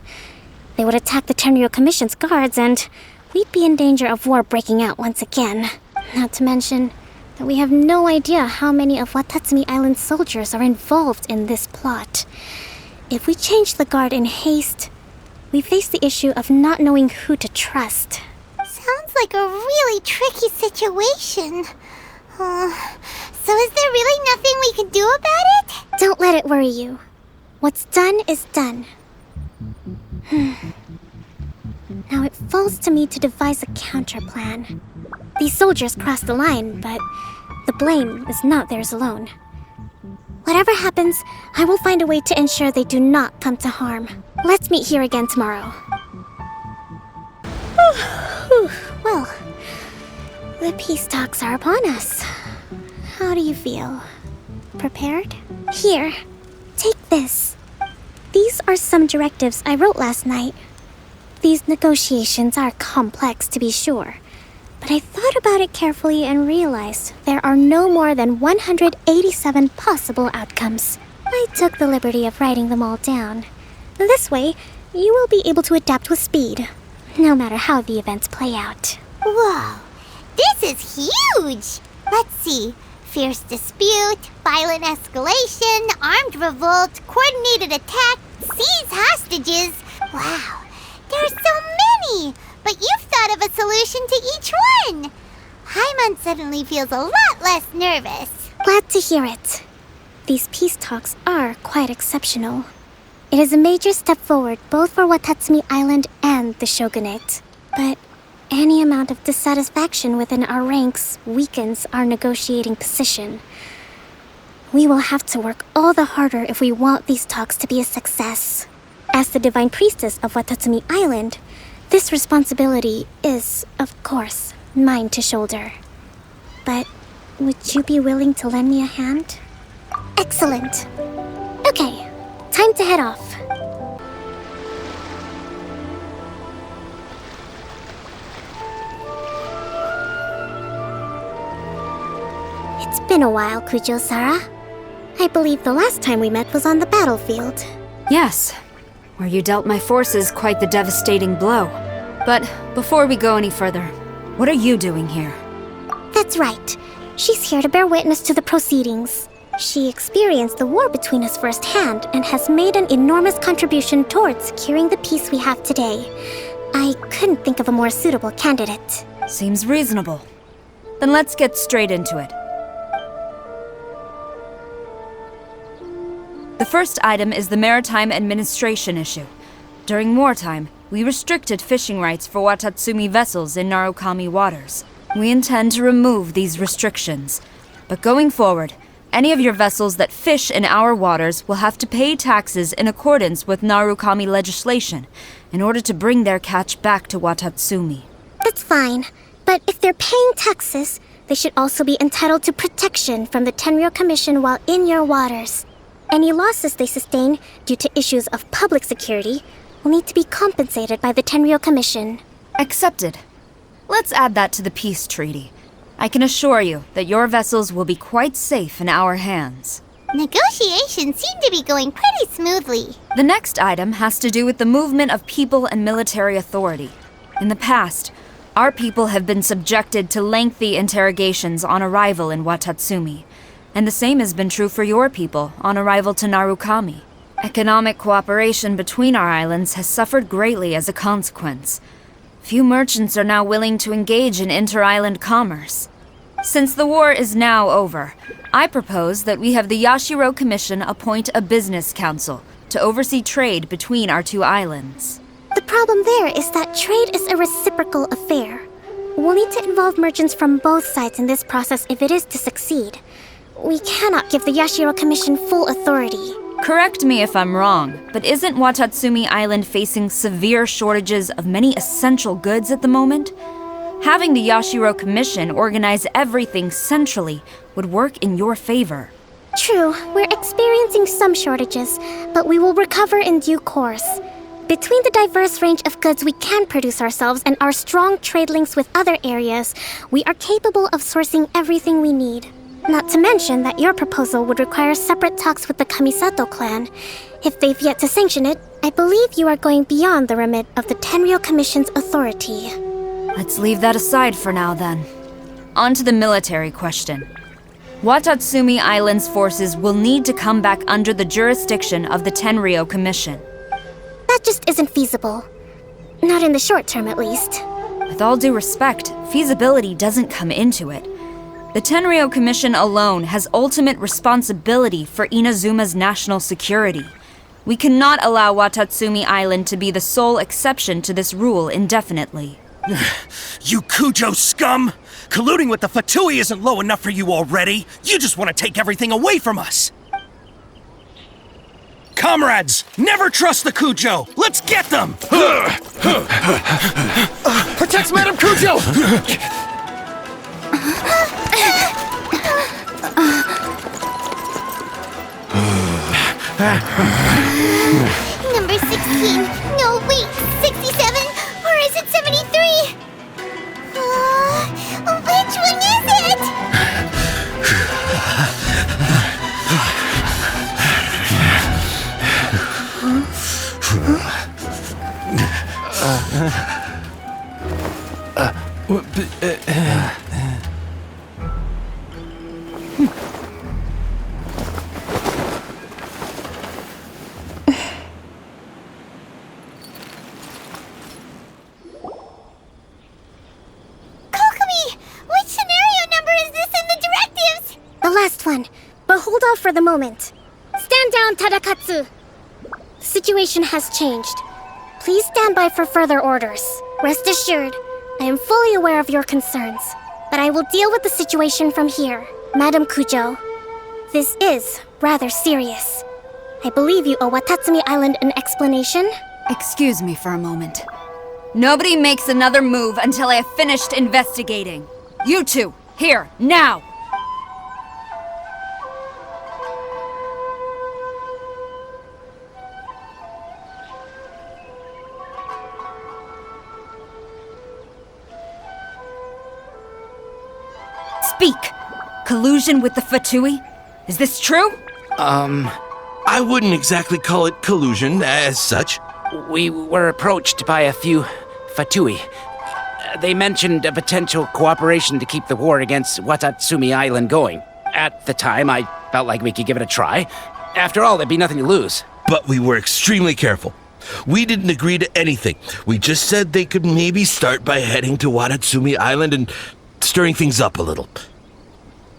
They would attack the Tenryou Commission's guards, and we'd be in danger of war breaking out once again. Not to mention that we have no idea how many of Watatsumi Island's soldiers are involved in this plot. If we change the guard in haste, we face the issue of not knowing who to trust. Sounds like a really tricky situation. So is there really nothing we can do about it? Don't let it worry you. What's done is done. Now it falls to me to devise a counter plan. These soldiers crossed the line, but the blame is not theirs alone. Whatever happens, I will find a way to ensure they do not come to harm. Let's meet here again tomorrow. Well, the peace talks are upon us. How do you feel? Prepared? Here, take this. These are some directives I wrote last night. These negotiations are complex, to be sure, But I thought about it carefully and realized there are no more than 187 possible outcomes. I took the liberty of writing them all down. This way, you will be able to adapt with speed, no matter how the events play out. Whoa, this is huge! Let's see. Fierce dispute, violent escalation, armed revolt, coordinated attack, seize hostages. Wow, there are so many! But you've thought of a solution to each one! Paimon suddenly feels a lot less nervous. Glad to hear it. These peace talks are quite exceptional. It is a major step forward both for Watatsumi Island and the Shogunate. But any amount of dissatisfaction within our ranks weakens our negotiating position. We will have to work all the harder if we want these talks to be a success. As the Divine Priestess of Watatsumi Island, this responsibility is, of course, mine to shoulder. But would you be willing to lend me a hand? Excellent. Okay, time to head off. It's been a while, Kujo-Sara. I believe the last time we met was on the battlefield. Yes, where you dealt my forces quite the devastating blow. But before we go any further, what are you doing here? That's right. She's here to bear witness to the proceedings. She experienced the war between us firsthand and has made an enormous contribution towards securing the peace we have today. I couldn't think of a more suitable candidate. Seems reasonable. Then let's get straight into it. The first item is the maritime administration issue. During wartime, we restricted fishing rights for Watatsumi vessels in Narukami waters. We intend to remove these restrictions. But going forward, any of your vessels that fish in our waters will have to pay taxes in accordance with Narukami legislation in order to bring their catch back to Watatsumi. That's fine, but if they're paying taxes, they should also be entitled to protection from the Tenryou Commission while in your waters. Any losses they sustain due to issues of public security will need to be compensated by the Tenryou Commission. Accepted. Let's add that to the peace treaty. I can assure you that your vessels will be quite safe in our hands. Negotiations seem to be going pretty smoothly. The next item has to do with the movement of people and military authority. In the past, our people have been subjected to lengthy interrogations on arrival in Watatsumi, and the same has been true for your people on arrival to Narukami. Economic cooperation between our islands has suffered greatly as a consequence. Few merchants are now willing to engage in inter-island commerce. Since the war is now over, I propose that we have the Yashiro Commission appoint a business council to oversee trade between our two islands. The problem there is that trade is a reciprocal affair. We'll need to involve merchants from both sides in this process if it is to succeed. We cannot give the Yashiro Commission full authority. Correct me if I'm wrong, but isn't Watatsumi Island facing severe shortages of many essential goods at the moment? Having the Yashiro Commission organize everything centrally would work in your favor. True, we're experiencing some shortages, but we will recover in due course. Between the diverse range of goods we can produce ourselves and our strong trade links with other areas, we are capable of sourcing everything we need. Not to mention that your proposal would require separate talks with the Kamisato clan. If they've yet to sanction it, I believe you are going beyond the remit of the Tenryou Commission's authority. Let's leave that aside for now, then. On to the military question. Watatsumi Island's forces will need to come back under the jurisdiction of the Tenryou Commission. That just isn't feasible. Not in the short term, at least. With all due respect, feasibility doesn't come into it. The Tenryou Commission alone has ultimate responsibility for Inazuma's national security. We cannot allow Watatsumi Island to be the sole exception to this rule indefinitely. You Kujo scum! Colluding with the Fatui isn't low enough for you already! You just want to take everything away from us! Comrades, never trust the Kujo! Let's get them! Protect Madame Kujo! Number 16. No, wait, 67? Or is it 73? Kokomi! Which scenario number is this in the directives? The last one, but hold off for the moment. Stand down, Tadakatsu. The situation has changed. Please stand by for further orders. Rest assured, I am fully aware of your concerns, but I will deal with the situation from here. Madam Kujo, this is rather serious. I believe you owe Watatsumi Island an explanation. Excuse me for a moment. Nobody makes another move until I have finished investigating. You two, here, now! Speak! Collusion with the Fatui? Is this true? I wouldn't exactly call it collusion as such. We were approached by a few Fatui. They mentioned a potential cooperation to keep the war against Watatsumi Island going. At the time, I felt like we could give it a try. After all, there'd be nothing to lose. But we were extremely careful. We didn't agree to anything. We just said they could maybe start by heading to Watatsumi Island and stirring things up a little.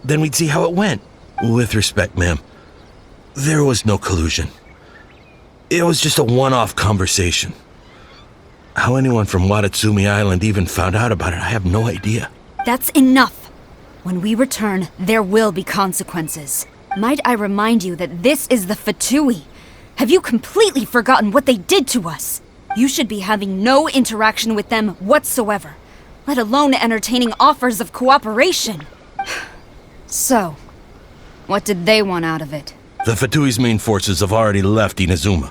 Then we'd see how it went. With respect, ma'am, there was no collusion. It was just a one-off conversation. How anyone from Watatsumi Island even found out about it, I have no idea. That's enough. When we return, there will be consequences. Might I remind you that this is the Fatui? Have you completely forgotten what they did to us? You should be having no interaction with them whatsoever, let alone entertaining offers of cooperation. So, what did they want out of it? The Fatui's main forces have already left Inazuma.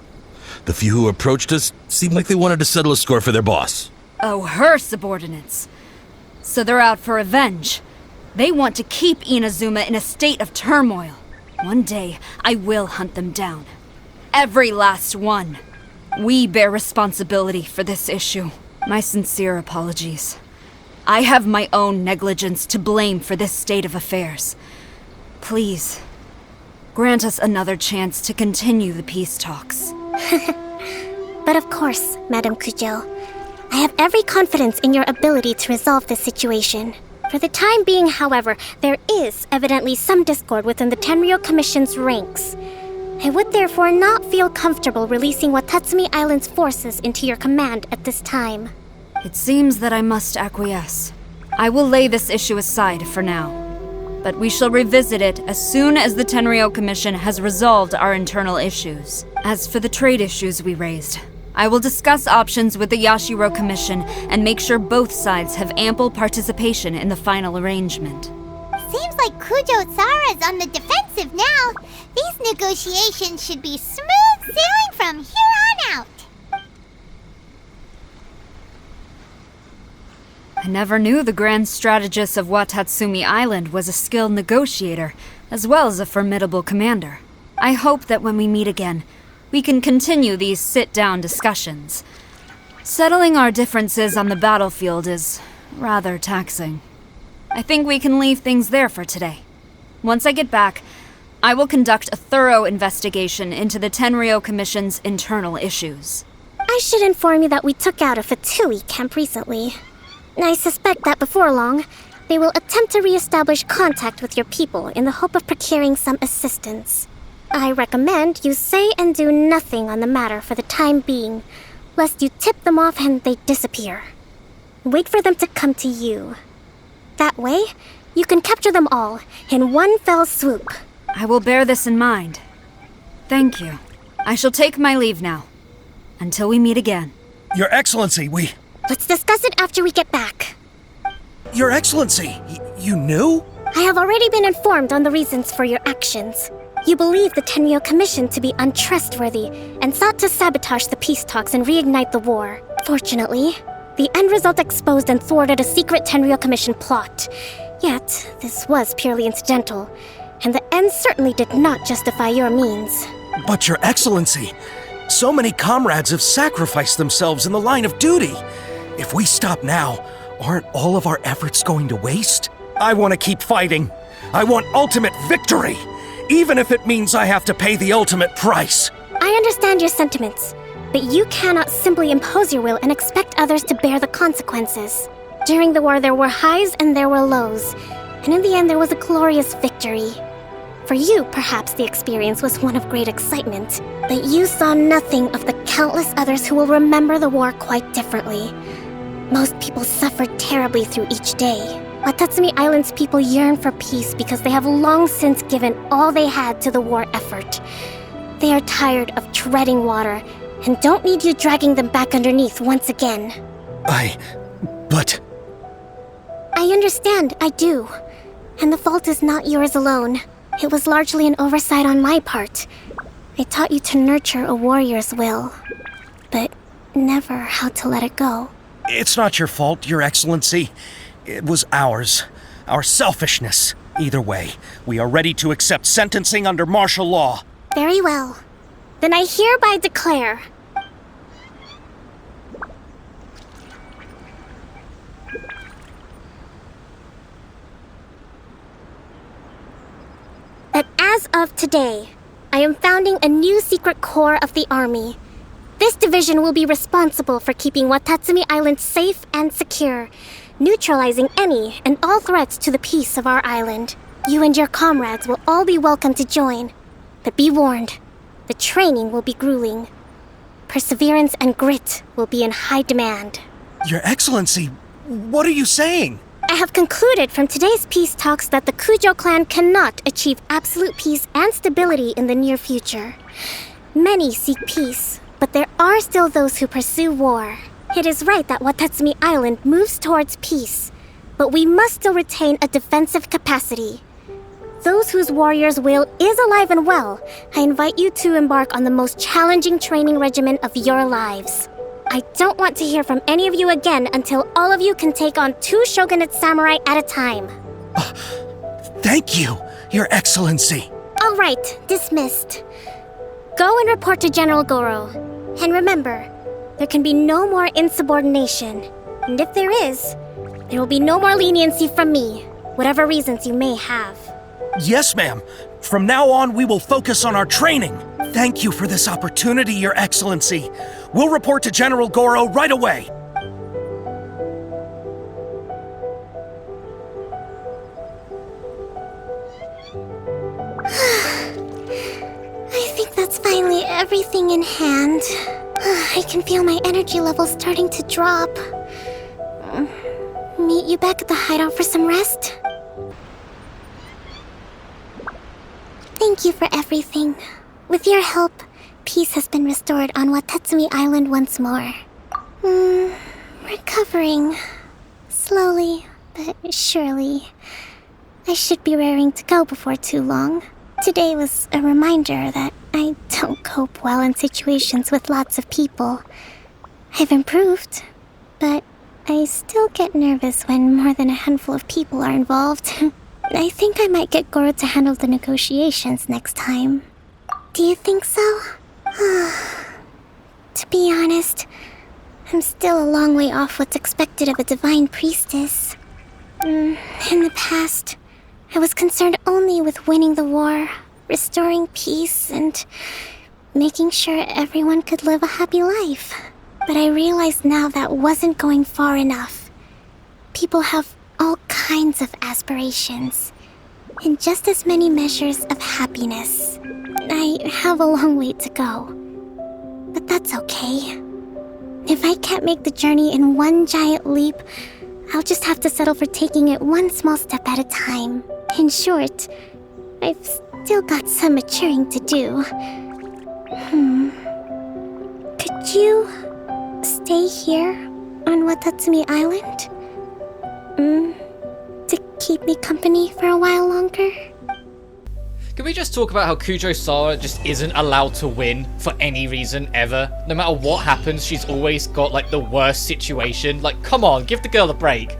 The few who approached us seemed like they wanted to settle a score for their boss. Oh, her subordinates. So they're out for revenge. They want to keep Inazuma in a state of turmoil. One day, I will hunt them down. Every last one. We bear responsibility for this issue. My sincere apologies. I have my own negligence to blame for this state of affairs. Please, grant us another chance to continue the peace talks. But of course, Madam Kujo. I have every confidence in your ability to resolve this situation. For the time being, however, there is evidently some discord within the Tenryou Commission's ranks. I would therefore not feel comfortable releasing Watatsumi Island's forces into your command at this time. It seems that I must acquiesce. I will lay this issue aside for now. But we shall revisit it as soon as the Tenryou Commission has resolved our internal issues. As for the trade issues we raised, I will discuss options with the Yashiro Commission and make sure both sides have ample participation in the final arrangement. Seems like Kujo-Sara's on the defensive now. These negotiations should be smooth sailing from here on out. I never knew the grand strategist of Watatsumi Island was a skilled negotiator, as well as a formidable commander. I hope that when we meet again, we can continue these sit-down discussions. Settling our differences on the battlefield is rather taxing. I think we can leave things there for today. Once I get back, I will conduct a thorough investigation into the Tenryou Commission's internal issues. I should inform you that we took out a Fatui camp recently. I suspect that before long, they will attempt to re-establish contact with your people in the hope of procuring some assistance. I recommend you say and do nothing on the matter for the time being, lest you tip them off and they disappear. Wait for them to come to you. That way, you can capture them all in one fell swoop. I will bear this in mind. Thank you. I shall take my leave now. Until we meet again. Your Excellency, Let's discuss it after we get back. Your Excellency, you knew? I have already been informed on the reasons for your actions. You believe the Tenryou Commission to be untrustworthy and sought to sabotage the peace talks and reignite the war. Fortunately, the end result exposed and thwarted a secret Tenryou Commission plot. Yet, this was purely incidental, and the end certainly did not justify your means. But Your Excellency, So many comrades have sacrificed themselves in the line of duty. If we stop now, aren't all of our efforts going to waste? I want to keep fighting. I want ultimate victory, even if it means I have to pay the ultimate price. I understand your sentiments, but you cannot simply impose your will and expect others to bear the consequences. During the war, there were highs and there were lows, and in the end, there was a glorious victory. For you, perhaps the experience was one of great excitement, but you saw nothing of the countless others who will remember the war quite differently. Most people suffered terribly through each day. Watatsumi Island's people yearn for peace because they have long since given all they had to the war effort. They are tired of treading water and don't need you dragging them back underneath once again. But... I understand, I do. And the fault is not yours alone. It was largely an oversight on my part. I taught you to nurture a warrior's will, but never how to let it go. It's not your fault, Your Excellency. It was ours. Our selfishness. Either way, we are ready to accept sentencing under martial law. Very well. Then I hereby declare... that as of today, I am founding a new secret corps of the army. This division will be responsible for keeping Watatsumi Island safe and secure, neutralizing any and all threats to the peace of our island. You and your comrades will all be welcome to join, but be warned, the training will be grueling. Perseverance and grit will be in high demand. Your Excellency, what are you saying? I have concluded from today's peace talks that the Kujo clan cannot achieve absolute peace and stability in the near future. Many seek peace, but there are still those who pursue war. It is right that Watatsumi Island moves towards peace, but we must still retain a defensive capacity. Those whose warrior's will is alive and well, I invite you to embark on the most challenging training regimen of your lives. I don't want to hear from any of you again until all of you can take on 2 shogunate samurai at a time. Thank you, Your Excellency. All right, dismissed. Go and report to General Goro. And remember, there can be no more insubordination. And if there is, there will be no more leniency from me, whatever reasons you may have. Yes, ma'am. From now on, we will focus on our training. Thank you for this opportunity, Your Excellency. We'll report to General Goro right away. I think that's finally everything in hand. I can feel my energy levels starting to drop. Meet you back at the hideout for some rest? Thank you for everything. With your help, peace has been restored on Watatsumi Island once more. Recovering. Slowly, but surely. I should be raring to go before too long. Today was a reminder that I don't cope well in situations with lots of people. I've improved, but I still get nervous when more than a handful of people are involved. I think I might get Goro to handle the negotiations next time. Do you think so? To be honest, I'm still a long way off what's expected of a divine priestess. In the past, I was concerned only with winning the war, restoring peace, and making sure everyone could live a happy life. But I realized now that wasn't going far enough. People have all kinds of aspirations, and just as many measures of happiness. I have a long way to go, but that's okay. If I can't make the journey in one giant leap, I'll just have to settle for taking it one small step at a time. In short, I've still got some maturing to do. Could you stay here on Watatsumi Island? To keep me company for a while longer? Can we just talk about how Kujo Sara just isn't allowed to win for any reason ever? No matter what happens, she's always got like the worst situation. Like, come on, give the girl a break.